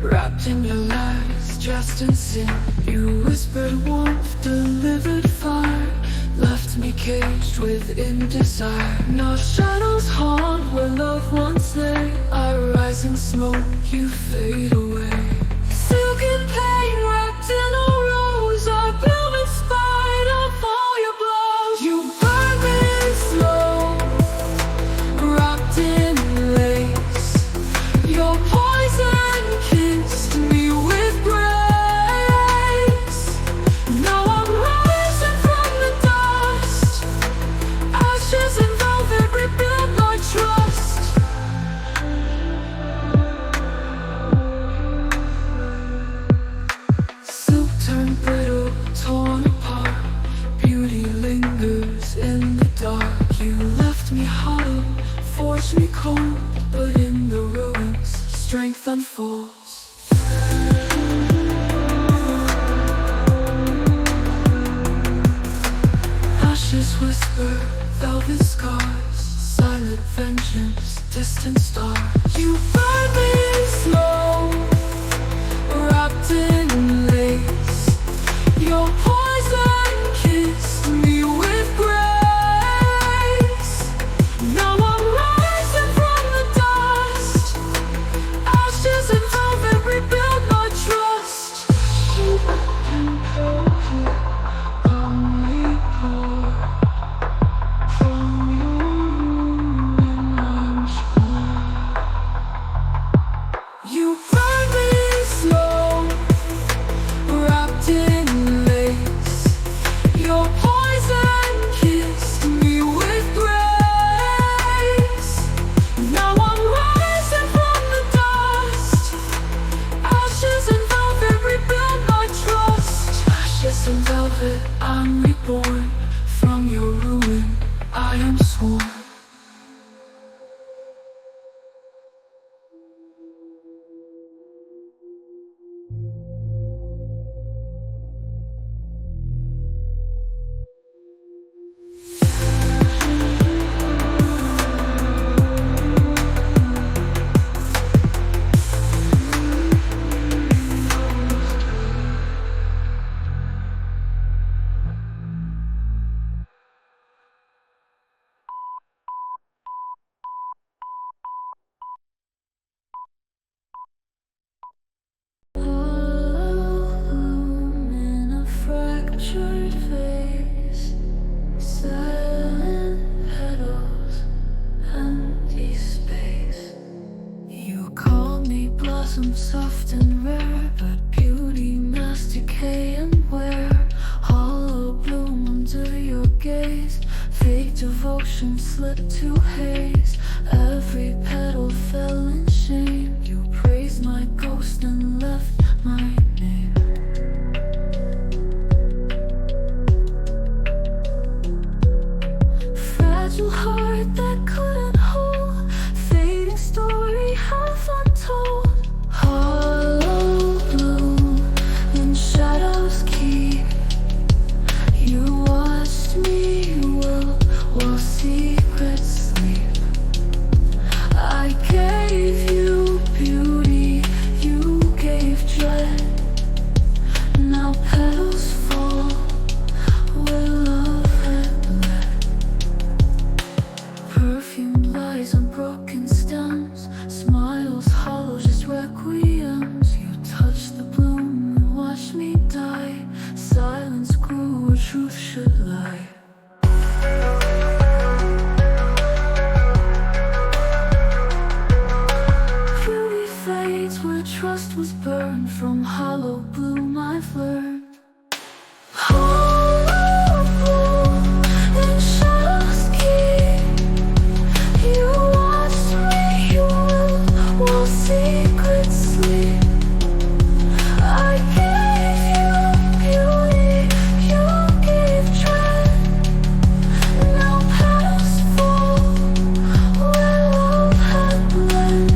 Wrapped in your lies, dressed in sin. You whispered warmth, delivered fire, left me caged within desire. Now shadows haunt where love once lay. I rise in smoke, you fade away. Silken pain wrapped in a rose, I bloom in spite of all your blows. You burn me slow, wrapped in lace. Your poison kissed me with grace. Now I'm rising from the dust. Ashes and velvet rebuild my trust. Silk turned brittle, torn apart. Beauty lingers in the dark. You left me hollow, forged me cold, but in the ruins, strength unfolds. Ashes whisper, velvet scars, silent vengeance, distant stars. You burn me slow, wrapped in lace. Your poison kissed me with grace. Now I'm rising from the dust. Ashes and velvet rebuild my trust. Only pour from your ruined you burn me slow, wrapped in lace. Your poison kissed me with grace. Now I'm rising from the dust. Ashes and velvet rebuild my trust. Ashes and velvet, I'm reborn. From your ruin, I am sworn. In a fractured face, silent petals, empty space. You call me blossom soft and rare, but beauty mass decay and wear. Hollow bloom under your gaze, fake devotion slipped to haze. Every petal fell in shame. You praised my ghost and left my name. Fragile heart that couldn't hold, fading story half untold. Hollow bloom in shadows keep. You watched me while secrets sleep. I gave you beauty, you gave dread. Now petals fall where love had bled. Perfume lies on broken stems, smiles hollow, just requiems. You touched the bloom and watched me die. Silence grew where truth should lie. Beauty fades where trust was burned. From hollow bloom I've learned. Hollow bloom in shadows keep. You watched me while secrets sleep. I gave you beauty, you gave dread. Now petals fall where love had bled.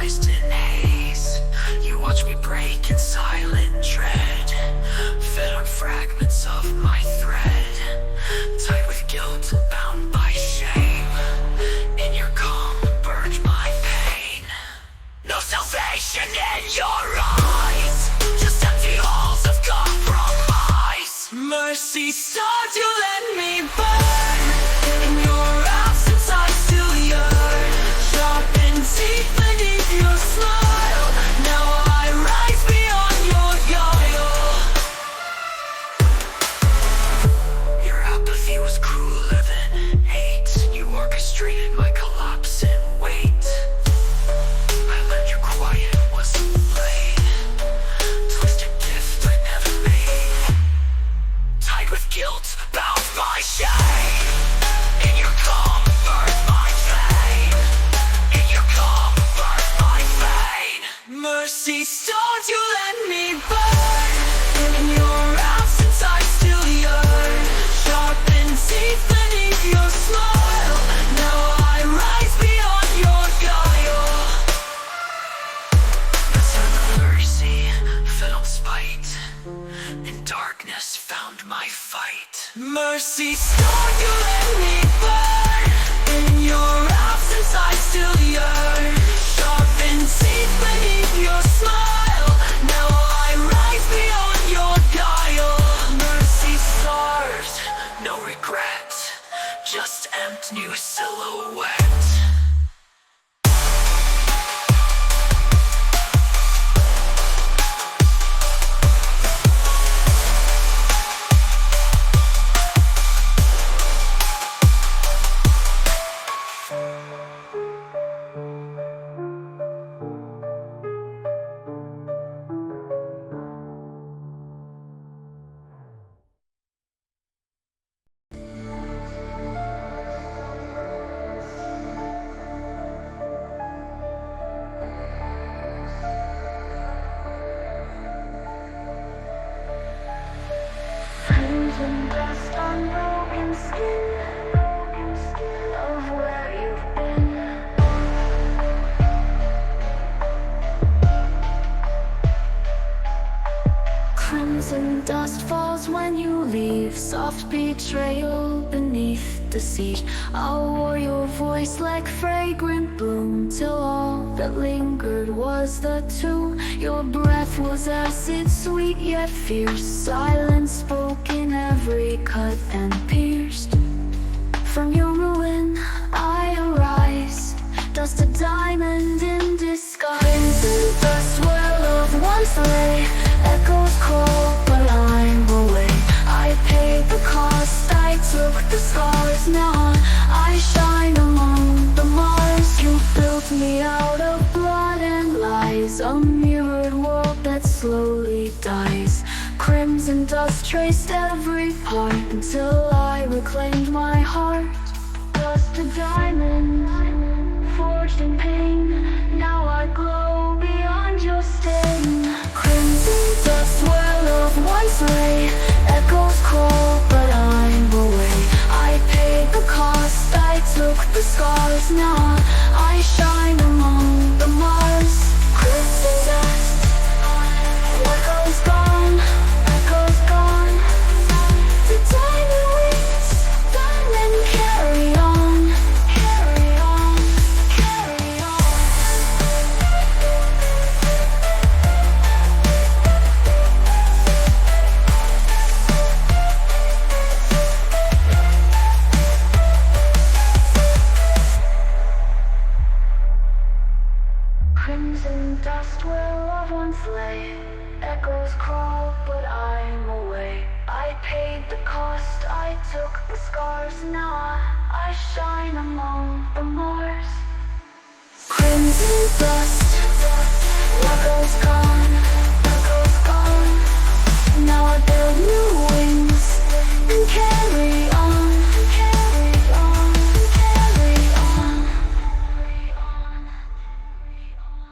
paralyzed in haze. You watch me break in silent dread, fed on fragments of my thread, tied with guilt, bound by shame. In your calm, burnt my pain. No salvation in your eyes, just empty halls of compromise. Mercy stars, you let me burn. In your absence I still yearn, sharpened teeth beneath your smile. Now I rise beyond your guile. Your apathy was crueler than hate. You orchestrated my collapse and wait. I learned your quiet wasn't played, twisted gift I never made, tied with guilt, bound by shame. In your calm, burn my vein. In your calm, burn my vein. Mercy stones, you let me burn. In your absence I still yearn, sharpened teeth beneath your smile. Now I rise beyond your guile. Mercy fed on spite, in darkness found my fight. Mercy stone, you let me burn. In your absence I still yearn, sharpened teeth beneath your smile. Now I rise beyond your guile. Mercy stars, no regret, just empty new silhouette. Crimson dust on broken skin of where you've been. Crimson dust falls when you leave, soft betrayal beneath deceit. I'll war your voice like fragrant bloom, till all that lingered was the tomb. Your breath was acid, sweet yet fierce, silence spoke in every cut and pierced. From your ruin I arise, dust a diamond in disguise. Crimson dust where love once lay, echoes call but I'm away. I paid the cost, I took the scars. Now I shine among the Mars. You built me out of blood and lies, a mirrored world that slowly dies. Crimson dust traced every part until I reclaimed my heart. Dust a diamond, forged in pain. Now I glow beyond your stain. Crimson dust where love once lay, echoes call but I'm away. I paid the cost, I took the scars. Now I shine among the Mars. Crimson dust, echoes gone, echoes gone. The diamond wings, diamond carry on, carry on, carry on. Crimson dust where love once lay, echoes crawl but I'm away. I paid the cost, I took the scars. Now I shine among the Mars. Crimson dust, echoes gone, echoes gone. Now I build new wings and carry on, carry on, carry on, carry on.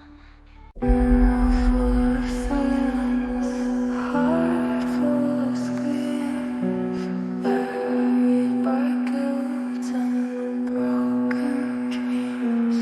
Heart full of screams, buried by guilt and broken dreams.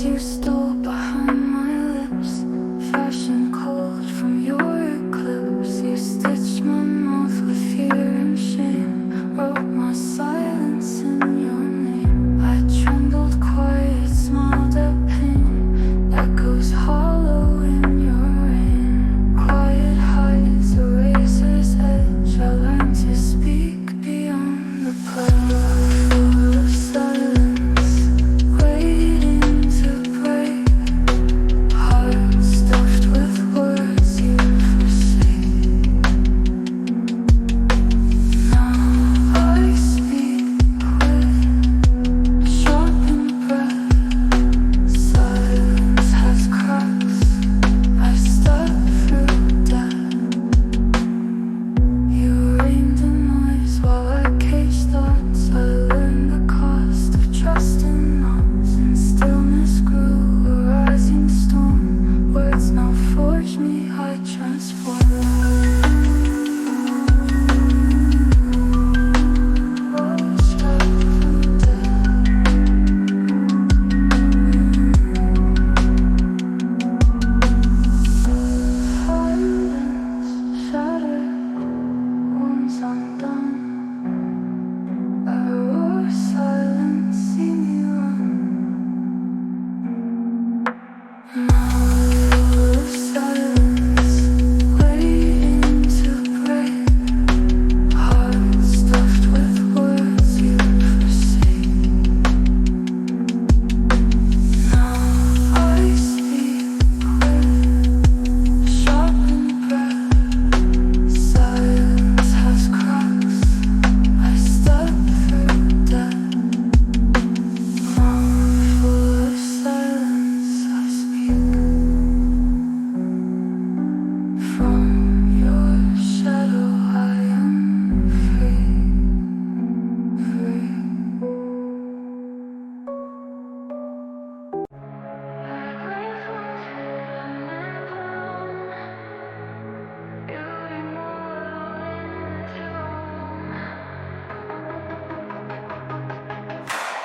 words you stole behind my lips, fashion cold from your eclipse. You stitched my mouth with fear and shame, wrote my silence in your name. I trembled quiet, smiled at pain, echoes hollow in your rain. Quiet heights, a razor's edge, I learned to speak beyond the cloud. Full of silence, waiting to break, heart stuffed with words you forsake. Now I speak with sharpened breath, silence has cracks, I step through death. You rained the noise while I caged thoughts, I learned the cost of trusting knots, and stillness grew a rising storm. Words now forge me, I transform. Silence shattered, wounds undone. I roar silence, see me run. Now of silence, waiting to break, heart stuffed with words you forsake. Now I speak with sharpened breath, silence has cracks, I step through death. Now full of silence, I speak. From your shadow I am free,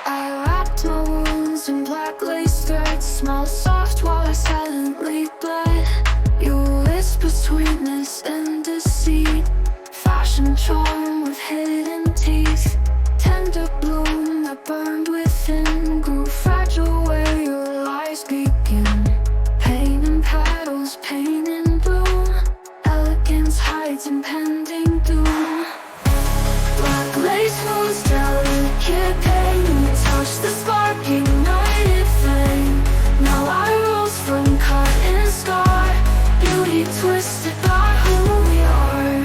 I wrapped my wounds in black lace threads, smell soft while I silently bled. You whisper sweetness and deceit, fashion charm with hidden teeth. Tender bloom that burned within grew fragile where your lies begin. Pain in petals, pain in bloom, elegance hides impending doom. Black lace wounds, delicate pain, you touch the spark, ignited flame. Now I rose from cut and scar, beauty twisted by who we are.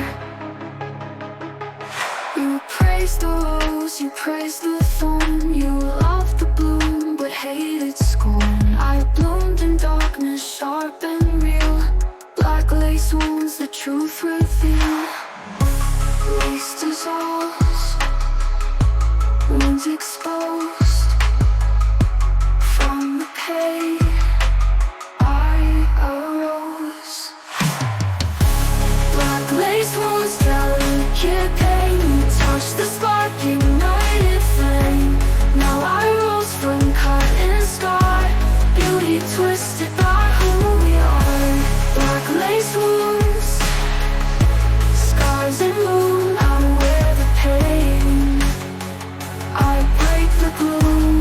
You praised the rose, you praised the thorn, you loved the bloom but hated scorn. I bloomed in darkness, sharp and real, black lace wounds the truth reveal. Lace dissolves, wounds exposed, from the pain I arose. Black lace wounds, delicate pain, you touched the spark, ignited flame. Now I rose from cut and scar, beauty twisted by who we are. Black lace wounds, scars and moon, I wear the pain, I break the gloom.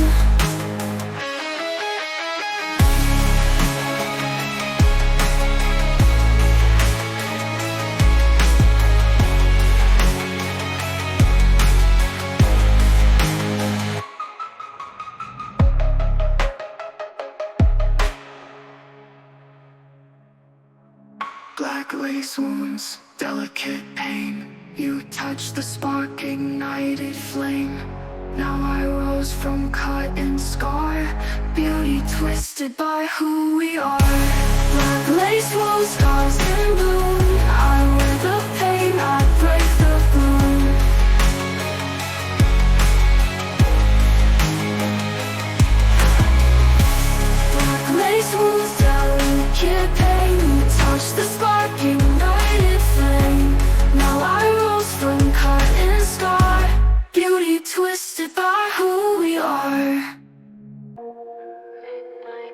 Black lace wounds, delicate pain, you touched the spark, ignited flame. Now I rose from cut and scar, beauty twisted by who we are. Black lace wounds, scars and bloom, I wear the pain, I break the gloom. Black lace wounds, delicate pain, you touch the spark, ignited flame. Now I rose from cut and scar, beauty twisted by who we are. Midnight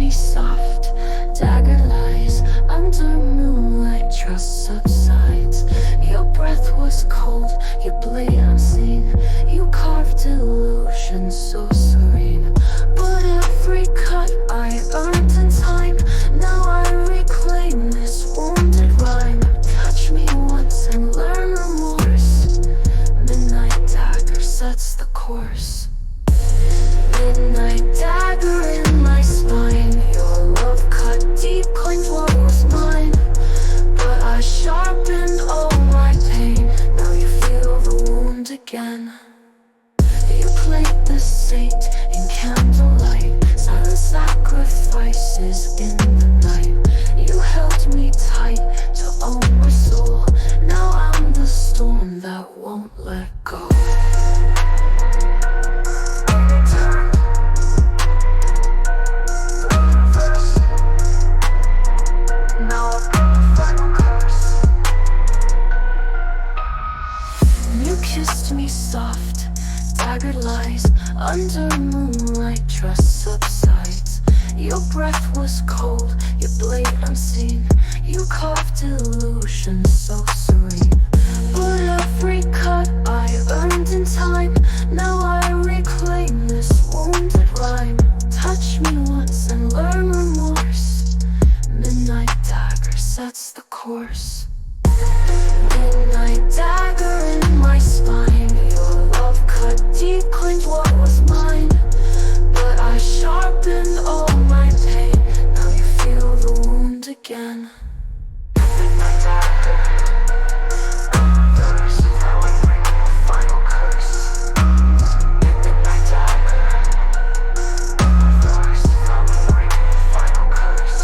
me soft. Dagger lies under moonlight, trust subsides. Your breath was cold, your blade unseen. You carved illusions so serene. But every cut I earned in time, now I reclaim this wounded rhyme. Touch me once and learn remorse. Midnight dagger sets the course. Midnight dagger in my spine. Your love cut deep, claimed what was mine. But I sharpened all my pain. Now you feel the wound again. You played the saint in candlelight. Silent sacrifices in the night. You held me tight to own my soul. Now I'm the storm that won't let go. Kissed me soft, dagger lies under moonlight, trust subsides. Your breath was cold, your blade unseen. You carved illusions so serene. But every cut I earned in time, now I reclaim this wounded rhyme. Touch me once and learn remorse. Midnight dagger sets the course. Midnight dagger in my spine. Your love cut deep, claimed what was mine. But I sharpened all my pain. Now you feel the wound again. Midnight dagger. First, now I bring the final curse. Midnight dagger. First, now I bring the final curse.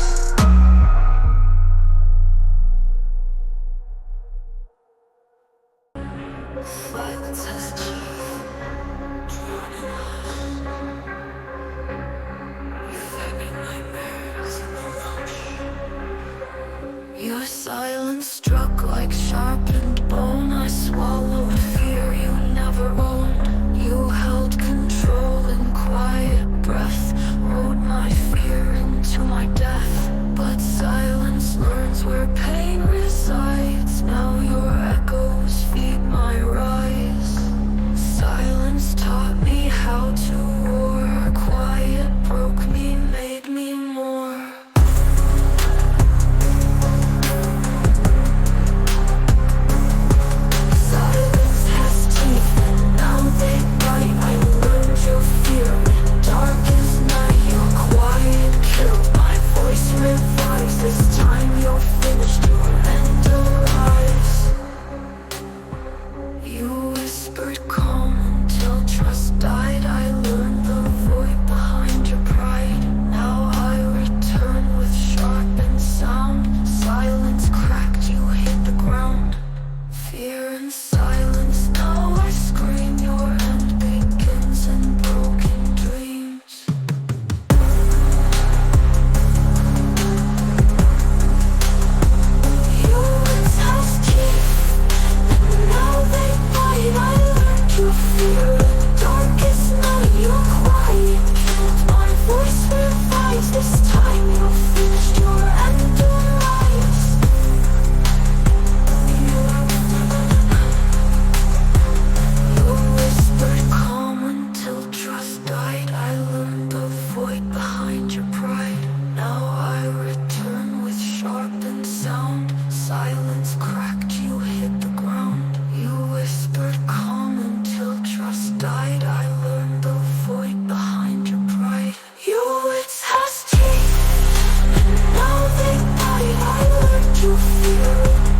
Your silence struck like sharpened bone. I swallowed fear you never owned. You held control in quiet breath, wrote my fear into my death. But silence learns where pain resides. Now your echoes feed my rise. Silence taught me how to roar. Quiet broke me, made me more. Silence has teeth, and now they bite. I learned your fear. Dark as night, your quiet killed. My voice revives. This time you're finished, your end arrives. You whispered calm until trust died. I learned the void behind your pride. Now I return with sharpened sound. Silence cracked, you hit the ground. Fear and silence, now I scream. Your end begins in broken dreams. Your words has teeth, and now they bite. I learned your fear. Darkest night, your quiet killed. My voice revives. This time you're finished, your end arrives. You whispered calm until trust died. I learned the void behind your pride. Now I return with sharpened sound. Silence cracked, you hit the ground. You whispered calm until trust died. I learned the void behind your pride. Your words has teeth, and now they bite. I learned your fear.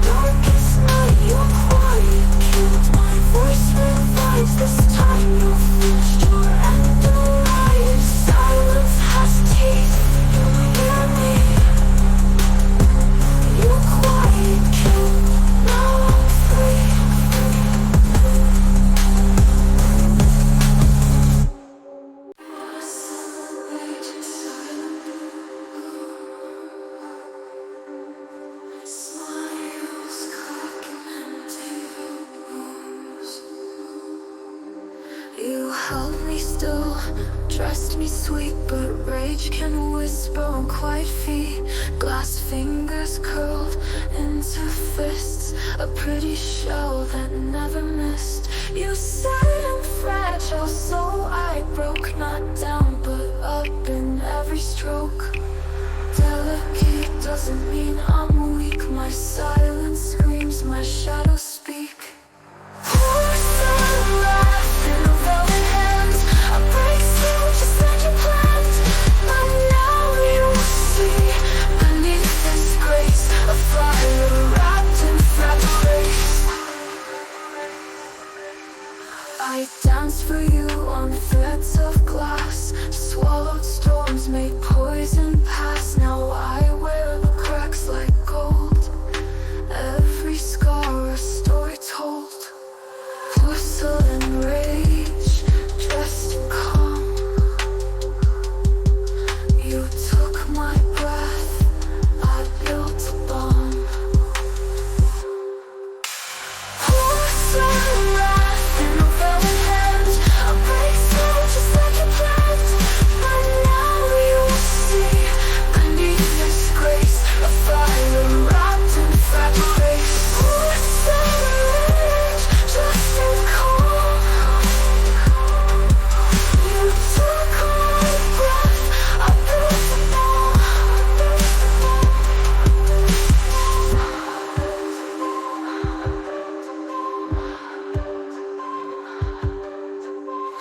Darkest night, your quiet killed. My voice revives. This time you're finished, your end arrives. Silence has teeth, you hear me. Your quiet killed. Now I'm free. Smiles cracking empty wounds. You held me me still, dressed me sweet, but rage can whisper on quiet feet. Glass fingers curled into fists, a pretty shell that never missed. You said I'm fragile, so I broke, not down, but up in every stroke. Delicate doesn't mean I'm weak, my silence screams, my shadows speak. Porcelain wrath in velvet hands, I break through just like you planned. But now you see, beneath this grace, a fire wrapped in fragile lace. I dance for you on threads of glass, swallowed storms made poison pass. Now I wear the cracks like gold, every scar a story told. Porcelain rage, dressed in calm. You took my breath, I built a bomb. Porcelain wrath in velvet hands, I break through just like you planned. But now you see, beneath this grace, a fire wrapped in fragile lace. Porcelain rage, dressed in calm. You took my breath, I built a bomb.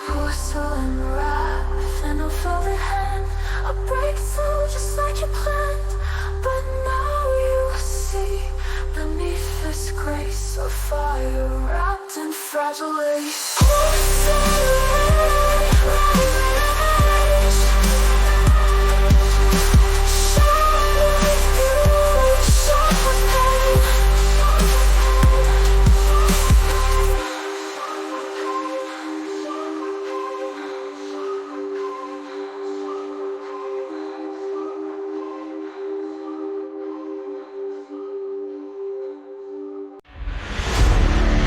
Porcelain wrath in a velvet hand, I break through just like you planned. But now you see, beneath this grace, a fire wrapped in fragile lace. Porcelain rage, shine with beauty, shine with pain.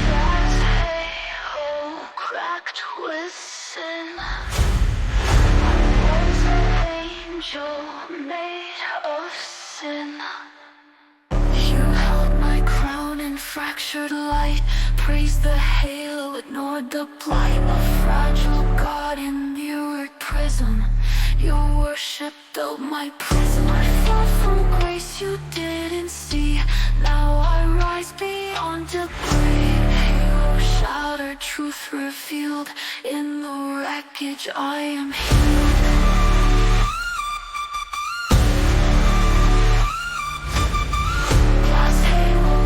Glass halo cracked with sin. I was an angel made of sin. You held my crown in fractured light, praised the halo, ignored the blight. A fragile god in mirrored prison, your worship built my prison. I fell from grace you didn't see, now I rise beyond debris. Halo shattered, truth revealed, in the wreckage I am healed. Glass halo,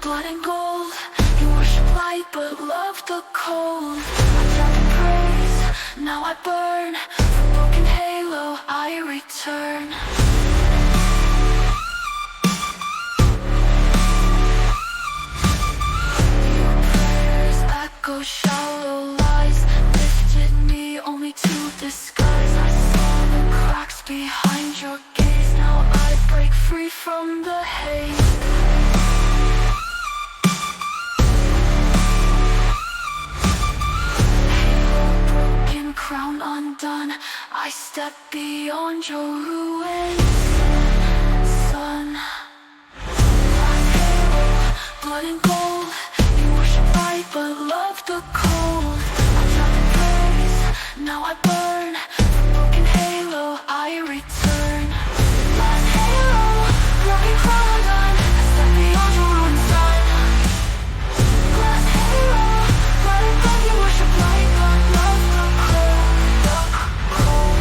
blood and gold, you worship light but love the cold. I tried to praise, now I burn, from broken halo I return. Your prayers echo shallow lies, lifted me only to disguise. I saw the cracks behind your gaze, now I break free from the haze. Halo broken, crown undone, I step beyond your ruins, sun. Glass halo, blood and gold, you worship light but love the cold. I tried to praise, now I burn, from broken halo I return. Glass halo, broken crown undone, I step beyond your ruins, sun. Glass halo, blood and gold, you worship light but love the cold, the cold.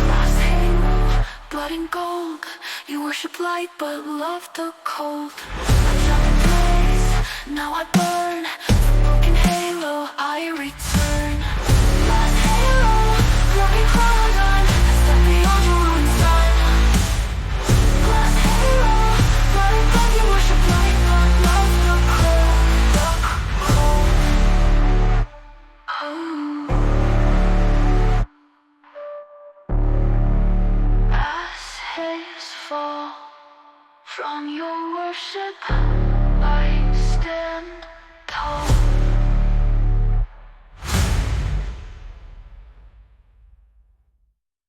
Glass halo, blood and gold, you worship light but love the cold. I tried to praise, now I burn, from broken halo I return. Glass halo, broken crown undone, I step beyond your ruins, sun. Glass halo, blood and gold, you worship light but love the cold, the cold. As fall from your worship.